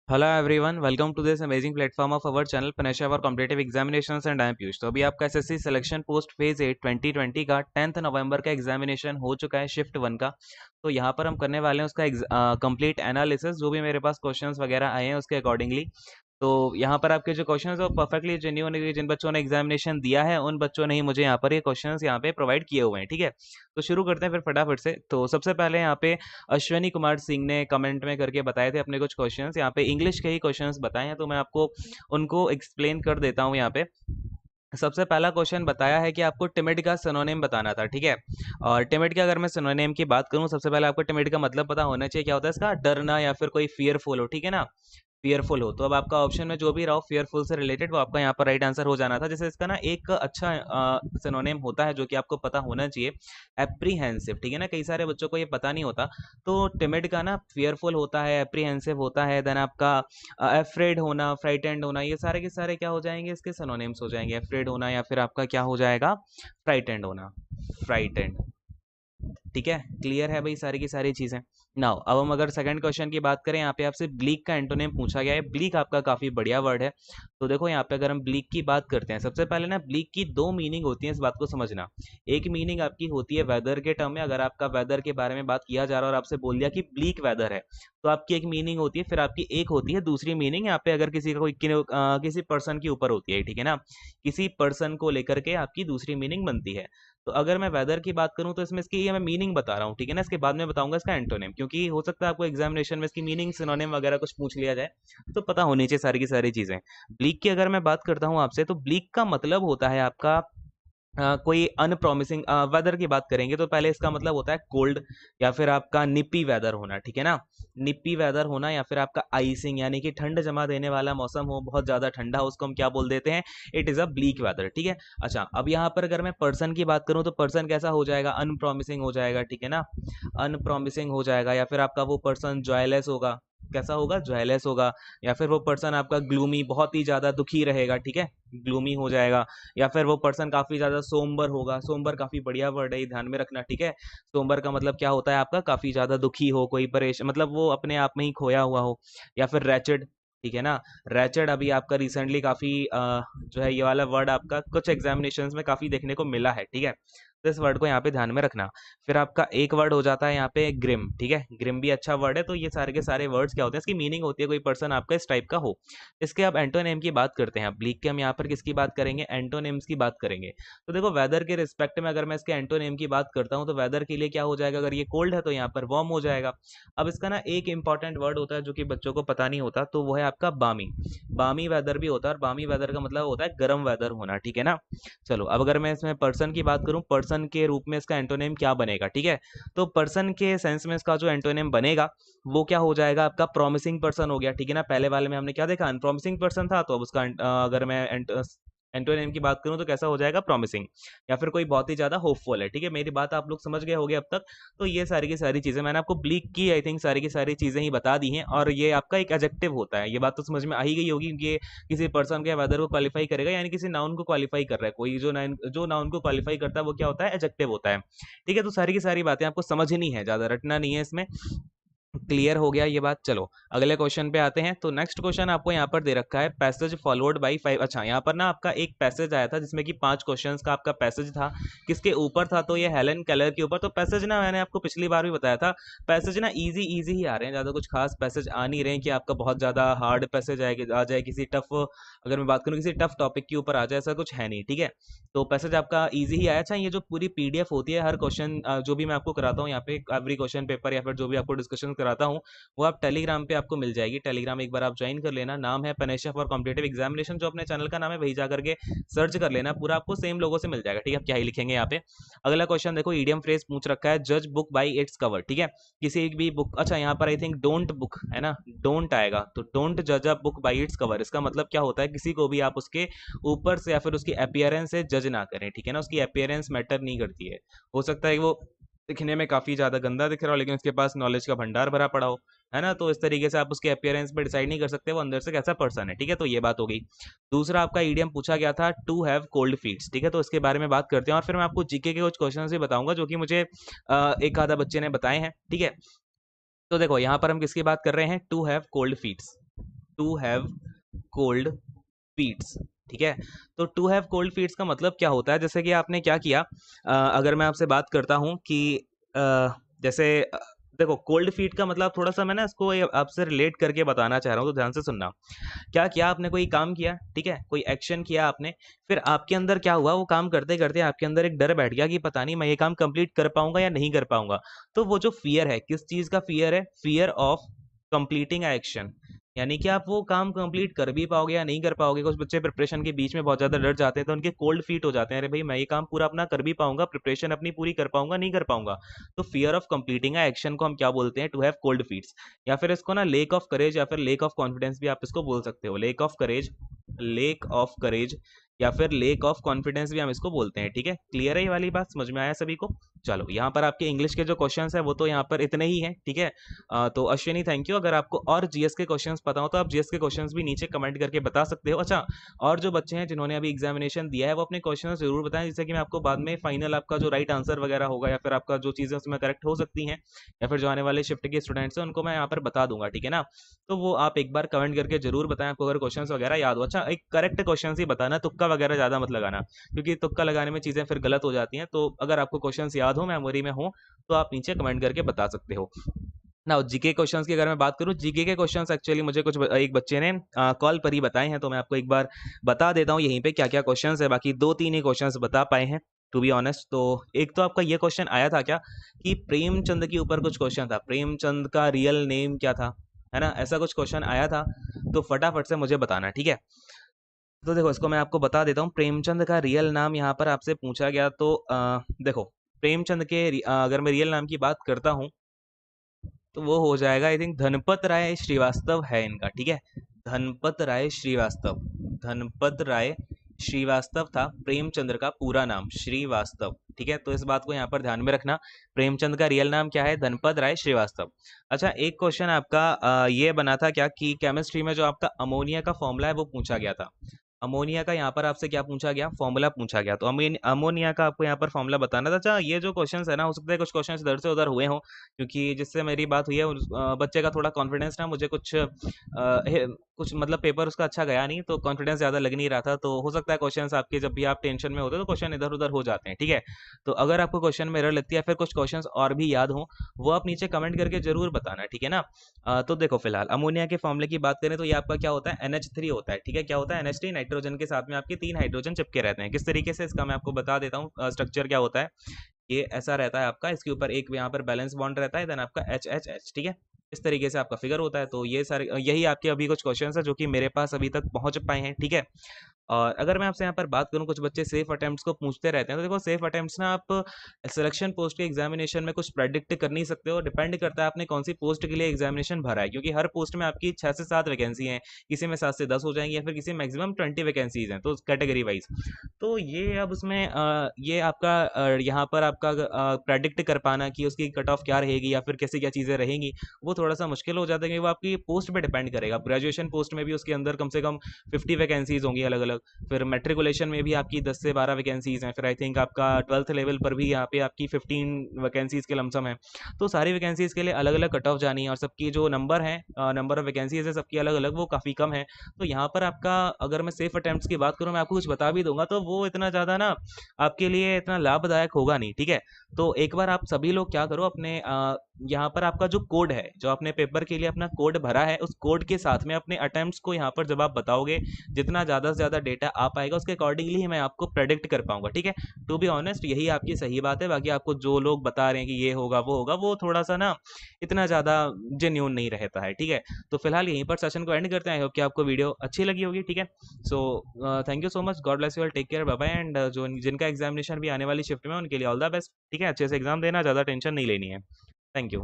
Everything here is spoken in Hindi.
Hello everyone, welcome to this amazing platform of our channel Panesha for competitive examinations and I am Piyush. तो अभी आपका एसएससी सिलेक्शन पोस्ट फेज 8 2020 का 10th नवंबर का एग्जामिनेशन हो चुका है शिफ्ट 1 का। तो यहाँ पर हम करने वाले हैं उसका कंप्लीट एनालिसिस, जो भी मेरे पास क्वेश्चंस वगैरह आए हैं उसके अकॉर्डिंगली। तो यहाँ पर आपके जो क्वेश्चंस है वो परफेक्टली जेन्युइन है। जिन बच्चों ने एग्जामिनेशन दिया है उन बच्चों ने ही मुझे यहाँ पर ये क्वेश्चंस यहाँ पे प्रोवाइड किए हुए हैं, ठीक है। तो शुरू करते हैं फिर फटाफट से। तो सबसे पहले यहाँ पे अश्विनी कुमार सिंह ने कमेंट में करके बताए थे अपने कुछ क्वेश्चंस, यहाँ पे इंग्लिश के ही क्वेश्चंस बताए हैं, तो मैं आपको उनको एक्सप्लेन कर देता हूँ यहाँ पे। सबसे पहला क्वेश्चन बताया है कि आपको टिमिड का सिनोनिम बताना था, ठीक है। और टिमिड का अगर मैं सिनोनिम की बात करूं, सबसे पहले आपको टिमिड का मतलब पता होना चाहिए, क्या होता है इसका, डरना या फिर कोई फियरफुल हो, ठीक है ना। फियरफुल हो, तो अब आपका ऑप्शन में जो भी रहा हो फियरफुल से रिलेटेड वो आपका यहाँ पर राइट आंसर हो जाना था। जैसे इसका ना एक अच्छा सिनोनिम होता है जो कि आपको पता होना चाहिए, एप्रीहेंसिव, ठीक है ना। कई सारे बच्चों को ये पता नहीं होता। तो टिमिड का ना फियरफुल होता है, एप्रीहेंसिव होता है, देन आपका अफ्रेड होना, फ्राइटेंड होना, ये सारे के सारे क्या हो जाएंगे, इसके सिनोनिम्स हो जाएंगे। अफ्रेड होना या फिर आपका क्या हो जाएगा, फ्राइटेंड होना, फ्राइटेंड। ठीक है, क्लियर है भाई सारी की सारी चीजें। नाउ अब हम अगर सेकंड क्वेश्चन की बात करें, यहाँ पे आपसे ब्लीक का एंटोनिम पूछा गया है। ब्लीक आपका काफी बढ़िया वर्ड है। तो देखो यहाँ पे अगर हम ब्लीक की बात करते हैं, सबसे पहले ना ब्लीक की दो मीनिंग होती है, इस बात को समझना। एक मीनिंग आपकी होती है वेदर के टर्म में, अगर आपका वेदर के बारे में बात किया जा रहा है और आपसे बोल दिया कि ब्लीक वेदर है, तो आपकी एक मीनिंग होती है। फिर आपकी एक होती है दूसरी मीनिंग, यहाँ पे अगर किसी का कोई किसी पर्सन के ऊपर होती है, ठीक है ना। किसी पर्सन को लेकर के आपकी दूसरी मीनिंग बनती है। तो अगर मैं वेदर की बात करूं तो इसमें इसकी ये मैं मीनिंग बता रहा हूँ, ठीक है ना। इसके बाद में बताऊंगा इसका एंटोनिम, क्योंकि हो सकता है आपको एग्जामिनेशन में इसकी मीनिंग सिनोनिम वगैरह कुछ पूछ लिया जाए, तो पता होनी चाहिए सारी की सारी चीजें। ब्लीक की अगर मैं बात करता हूँ आपसे, तो ब्लीक का मतलब होता है आपका कोई अनप्रॉमिसिंग। वेदर की बात करेंगे तो पहले इसका मतलब होता है कोल्ड, या फिर आपका निपी वेदर होना, ठीक है ना। निपी वेदर होना, या फिर आपका आइसिंग, यानी कि ठंड जमा देने वाला मौसम हो, बहुत ज्यादा ठंडा हो, उसको हम क्या बोल देते हैं, it is a bleak weather, ठीक है। अच्छा, अब यहाँ पर अगर मैं पर्सन की बात करूँ तो पर्सन कैसा हो जाएगा, अनप्रॉमिसिंग हो जाएगा, ठीक है ना। अनप्रॉमिसिंग हो जाएगा, या फिर आपका वो पर्सन जॉयलेस होगा। कैसा होगा, जॉयलेस होगा। या फिर वो पर्सन आपका ग्लूमी, बहुत ही ज्यादा दुखी रहेगा, ठीक है, ग्लूमी हो जाएगा। या फिर वो पर्सन काफी ज्यादा सोम्बर होगा। सोम्बर काफी बढ़िया वर्ड है, ये ध्यान में रखना, ठीक है। सोम्बर का मतलब क्या होता है आपका, काफी ज्यादा दुखी हो, कोई परेशान, मतलब वो अपने आप में ही खोया हुआ हो। या फिर रैचेड, ठीक है ना। रैचेड अभी आपका रिसेंटली काफी जो है ये वाला वर्ड आपका कुछ एग्जामिनेशंस में काफी देखने को मिला है, ठीक है। तो इस वर्ड को यहाँ पे ध्यान में रखना। फिर आपका एक वर्ड हो जाता है यहाँ पे ग्रिम, ठीक है। ग्रिम भी अच्छा वर्ड है। तो ये सारे के सारे वर्ड्स क्या होते हैं, इसकी मीनिंग होती है कोई पर्सन आपका इस टाइप का हो। इसके अब एंटोनिम की बात करते हैं। ब्लीक के हम यहाँ पर किसकी बात करेंगे, एंटोनिम्स की बात करेंगे। तो देखो वेदर के रिस्पेक्ट में अगर मैं इसके एंटोनिम की बात करता हूँ, तो वेदर के लिए क्या हो जाएगा, अगर ये कोल्ड है तो यहाँ पर वार्म हो जाएगा। अब इसका ना एक इंपॉर्टेंट वर्ड होता है जो कि बच्चों को पता नहीं होता, तो वो है आपका बामी। बामी वेदर भी होता है, और बामी वेदर का मतलब होता है गर्म वेदर होना, ठीक है ना। चलो अब अगर मैं इसमें पर्सन की बात करूं, पर्सन के रूप में इसका एंटोनिम क्या बनेगा, ठीक है। तो पर्सन के सेंस में इसका जो एंटोनिम बनेगा वो क्या हो जाएगा, आपका प्रॉमिसिंग पर्सन हो गया, ठीक है ना। पहले वाले में हमने क्या देखा, अनप्रॉमिसिंग पर्सन था, तो अब उसका अगर मैं एंटोनिम की बात करूं तो कैसा हो जाएगा, प्रॉमिसिंग। या फिर कोई बहुत ही ज्यादा होपफुल है, ठीक है। मेरी बात आप लोग समझ गए होंगे अब तक। तो ये सारी की सारी चीजें मैंने आपको ब्लीक की आई थिंक सारी की सारी चीजें ही बता दी हैं, और ये आपका एक एडजेक्टिव होता है। ये बात तो समझ में आ ही गई होगी कि ये किसी पर्सन के वेदर को क्वालिफाई करेगा, यानी किसी नाउन को क्वालिफाई कर रहा है कोई। जो नाउन को क्वालिफाई करता है वो क्या होता है, एडजेक्टिव होता है, ठीक है। तो सारी की सारी बातें आपको समझनी है, ज्यादा रटना नहीं है इसमें। क्लियर हो गया ये बात। चलो अगले क्वेश्चन पे आते हैं। तो नेक्स्ट क्वेश्चन आपको यहाँ पर दे रखा है, पैसेज फॉलोड बाई 5। अच्छा, यहाँ पर ना आपका एक पैसेज आया था जिसमें कि 5 क्वेश्चंस का आपका पैसेज था। किसके ऊपर था, तो ये हेलन केलर के ऊपर। तो पैसेज ना मैंने आपको पिछली बार भी बताया था, पैसेज ना इजी इजी ही आ रहे हैं, ज्यादा कुछ खास पैसेज आ नहीं रहे हैं कि आपका बहुत ज्यादा हार्ड पैसेज आ जाए किसी टफ, अगर मैं बात करूँ किसी टफ टॉपिक के ऊपर आ जाए, ऐसा कुछ है नहीं, ठीक है। तो पैसेज आपका इजी ही आया। अच्छा, ये जो पूरी पीडीएफ होती है, हर क्वेश्चन जो भी मैं आपको कराता हूँ यहाँ पे, एवरी क्वेश्चन पेपर या फिर जो भी आपको डिस्कशन कराता हूँ, वो आप टेलीग्राम पे आपको मिल जाएगी। टेलीग्राम एक बार आप ज्वाइन कर लेना, नाम है पनेशा फॉर कॉम्पिटिटिव एग्जामिनेशन, जो अपने चैनल का नाम है, वही जा करके सर्च कर लेना, पूरा आपको सेम लोगों से मिल जाएगा, ठीक है। आप क्या ही लिखेंगे यहाँ पे। अगला क्वेश्चन देखो, ईडियम फ्रेज पूछ रखा है, जज बुक बाई इट्स कवर, ठीक है। किसी भी बुक, अच्छा यहाँ पर आई थिंक डोंट बुक है ना, डोंट आएगा, तो डोंट जज a book by its cover, इसका मतलब क्या होता है, किसी को भी आप उसके ऊपर से या फिर उसकी अपीयरेंस से जज ना करें, ठीक है ना। उसकी अपीयरेंस मैटर नहीं करती है। हो सकता है कि वो दिखने में काफी ज्यादा गंदा दिख रहा हो, लेकिन उसके पास नॉलेज का भंडार भरा पड़ा हो, है ना। तो इस तरीके से आप उसके अपीयरेंस पे डिसाइड नहीं कर सकते वो अंदर से कैसा पर्सन है, ठीक है। तो ये बात हो गई। दूसरा आपका ईडियम पूछा गया था, टू हैव कोल्ड फीट्स, ठीक है। तो इसके बारे में बात करते हैं, और फिर मैं आपको जीके के कुछ क्वेश्चन भी बताऊंगा जो कि मुझे एक आधा बच्चे ने बताए हैं, ठीक है। तो देखो यहाँ पर हम किसकी बात कर रहे हैं, to have cold feets. To have cold feets. ठीक है, तो टू हैव कोल्ड फीट्स का मतलब क्या होता है? जैसे कि आपने क्या किया, अगर मैं आपसे बात करता हूँ कि जैसे देखो कोल्ड फीट का मतलब थोड़ा सा मैं ना इसको आपसे रिलेट करके बताना चाह रहा हूँ, तो ध्यान से सुनना। क्या किया आपने? कोई काम किया, ठीक है, कोई एक्शन किया आपने, फिर आपके अंदर क्या हुआ, वो काम करते करते आपके अंदर एक डर बैठ गया कि पता नहीं मैं ये काम कंप्लीट कर पाऊंगा या नहीं कर पाऊंगा। तो वो जो फियर है, किस चीज का फियर है? Fear of completing action. यानी कि आप वो काम कंप्लीट कर भी पाओगे या नहीं कर पाओगे। कुछ बच्चे प्रिपरेशन के बीच में बहुत ज्यादा डर जाते हैं, तो उनके कोल्ड फीट हो जाते हैं, अरे भाई मैं ये काम पूरा अपना कर भी पाऊंगा, प्रिपरेशन अपनी पूरी कर पाऊंगा, नहीं कर पाऊंगा। तो फियर ऑफ कंप्लीटिंग एक्शन को हम क्या बोलते हैं? To have cold feets. या फिर इसको ना लेक ऑफ करेज या फिर लेक ऑफ कॉन्फिडेंस भी आप इसको बोल सकते हो। Lake of courage, lake of courage या फिर लेक ऑफ कॉन्फिडेंस भी हम इसको बोलते हैं। ठीक है, क्लियर है ये वाली बात? समझ में आया सभी को? चलो, यहाँ पर आपके इंग्लिश के जो क्वेश्चंस है वो तो यहाँ पर इतने ही हैं। ठीक है, तो अश्विनी थैंक यू। अगर आपको और जीएस के क्वेश्चंस पता हो तो आप जीएस के क्वेश्चंस भी नीचे कमेंट करके बता सकते हो। अच्छा, और जो बच्चे हैं जिन्होंने अभी एग्जामिनेशन दिया है वो अपने क्वेश्चन जरूर बताएं, जिससे कि मैं आपको बाद में फाइनल आपका जो राइट आंसर वगैरह होगा या फिर आपका जो चीज़ें उसमें करेक्ट हो सकती हैं या फिर जो आने वाले शिफ्ट के स्टूडेंट्स हैं उनको मैं यहाँ पर बता दूंगा। ठीक है ना, तो वो आप एक बार कमेंट करके जरूर बताएं आपको अगर क्वेश्चंस वगैरह याद हो। अच्छा, एक करेक्ट क्वेश्चन ही बताना, तुक्का वगैरह ज़्यादा मत लगाना, क्योंकि तुक्का लगाने में चीज़ें फिर गलत हो जाती हैं। तो अगर आपको क्वेश्चंस याद हो, मेमोरी में हो, तो आप नीचे कमेंट करके बता सकते हो ना। जीके क्वेश्चंस की अगर मैं बात करूं, जीके के क्वेश्चंस एक्चुअली मुझे एक बच्चे ने कॉल पर ही बताए हैं, तो मैं आपको एक बार बता देता हूं यहीं पे क्या क्या क्वेश्चंस है। बाकी दो तीन ही क्वेश्चंस बता पाए हैं टू बी ऑनेस्ट। तो एक तो आपका ये क्वेश्चन आया था क्या कि प्रेमचंद के ऊपर कुछ क्वेश्चन था, प्रेमचंद का रियल नेम क्या था, है ना, ऐसा कुछ क्वेश्चन आया था। तो फटाफट से मुझे बताना, ठीक है। तो देखो इसको मैं आपको बता देता हूँ, प्रेमचंद का रियल नाम यहाँ पर आपसे पूछा गया तो देखो प्रेमचंद के अगर मैं रियल नाम की बात करता हूँ तो वो हो जाएगा, आई थिंक धनपत राय श्रीवास्तव है इनका। ठीक है, धनपत राय श्रीवास्तव, धनपत राय श्रीवास्तव था प्रेमचंद्र का पूरा नाम, श्रीवास्तव। ठीक है, तो इस बात को यहाँ पर ध्यान में रखना, प्रेमचंद का रियल नाम क्या है? धनपत राय श्रीवास्तव। अच्छा, एक क्वेश्चन आपका ये बना था क्या कि केमिस्ट्री में जो आपका अमोनिया का फॉर्मूला है वो पूछा गया था। अमोनिया का यहाँ पर आपसे क्या पूछा गया? फॉर्मूला पूछा गया। तो अमोनिया का आपको यहाँ पर फॉर्मूला बताना था। अच्छा, ये जो क्वेश्चंस है ना, हो सकता है कुछ क्वेश्चंस इधर से उधर हुए हों, क्योंकि जिससे मेरी बात हुई है बच्चे का थोड़ा कॉन्फिडेंस ना, मुझे कुछ मतलब पेपर उसका अच्छा गया नहीं, तो कॉन्फिडेंस ज़्यादा लग नहीं रहा था। तो हो सकता है क्वेश्चंस आपके, जब भी आप टेंशन में होते हो तो क्वेश्चन इधर उधर हो जाते हैं। ठीक है, तो अगर आपको क्वेश्चन में एरर लगती है, फिर कुछ क्वेश्चंस और भी याद हो, वो आप नीचे कमेंट करके जरूर बताना। ठीक है ना, तो देखो फिलहाल अमोनिया के फॉर्मूले की बात करें तो ये आपका क्या होता है? NH3 होता है। ठीक है, क्या होता है? NH3, नाइट्रोजन के साथ में आपके 3 हाइड्रोजन चिपके रहते हैं। किस तरीके से, इसका मैं आपको बता देता हूँ स्ट्रक्चर क्या होता है। ये ऐसा रहता है आपका, इसके ऊपर एक यहाँ पर बैलेंस बॉन्ड रहता है, देन आपका HHH। ठीक है, इस तरीके से आपका फिगर होता है। तो ये सारे यही आपके अभी कुछ क्वेश्चंस है जो कि मेरे पास अभी तक पहुंच पाए हैं। ठीक है, और अगर मैं आपसे यहाँ पर बात करूँ, कुछ बच्चे सेफ अटेम्प्ट्स को पूछते रहते हैं, तो देखो सेफ अटेम्प्ट्स ना आप सिलेक्शन पोस्ट के एग्जामिनेशन में कुछ प्रेडिक्ट कर नहीं सकते हो। डिपेंड करता है आपने कौन सी पोस्ट के लिए एग्जामिनेशन भरा है, क्योंकि हर पोस्ट में आपकी 6 से 7 वैकेंसी हैं, किसी में 7 से 10 हो जाएंगी या फिर किसी में मैक्सिमम 20 वैकेंसीज हैं, तो कैटेगरी वाइज। तो ये अब उसमें ये आपका यहाँ पर आपका प्रेडिक्ट कर पाना कि उसकी कट ऑफ क्या रहेगी या फिर कैसी क्या चीज़ें रहेंगी, वो थोड़ा सा मुश्किल हो जाता है, क्योंकि वो आपकी पोस्ट पे डिपेंड करेगा। ग्रेजुएशन पोस्ट में भी उसके अंदर कम से कम 50 वैकेंसीज होंगी अलग अलग, फिर मेट्रिकुलेशन में भी आपकी 10 से 12 वैकेंसीज हैं, फिर आई थिंक आपका 12th लेवल पर भी यहाँ पे आपकी 15 वैकेंसीज के लमसम है। तो सारी वैकेंसीज के लिए अलग अलग कट ऑफ जानी है, और सबकी जो नंबर है, नंबर ऑफ वैकेंसीज है सबकी अलग अलग, वो काफ़ी कम है। तो यहाँ पर आपका, अगर मैं सेफ अटेम्प्ट्स की बात करूँ, मैं आपको कुछ बता भी दूंगा तो वो इतना ज़्यादा ना आपके लिए इतना लाभदायक होगा नहीं। ठीक है, तो एक बार आप सभी लोग क्या करो, अपने यहाँ पर आपका जो कोड है, जो आपने पेपर के लिए अपना कोड भरा है, उस कोड के साथ में अपने अटेम्प्ट्स को यहाँ पर जब आप बताओगे, जितना ज़्यादा से ज़्यादा डेटा आ पाएगा उसके अकॉर्डिंगली ही मैं आपको प्रेडिक्ट कर पाऊंगा। ठीक है, टू बी ऑनेस्ट यही आपकी सही बात है। बाकी आपको जो लोग बता रहे हैं कि ये होगा वो होगा, वो थोड़ा सा ना इतना ज़्यादा जेन्यून नहीं रहता है। ठीक है, तो फिलहाल यहीं पर सेशन को एंड करते हैं। आई होप कि आपको वीडियो अच्छी लगी होगी। ठीक है, so thank you so much, God bless you all, take care, bye bye. And जो जिनका एग्जामिनेशन भी आने वाली शिफ्ट में, उनके लिए ऑल द बेस्ट। ठीक है, अच्छे से एग्जाम देना, ज़्यादा टेंशन नहीं लेनी है। Thank you.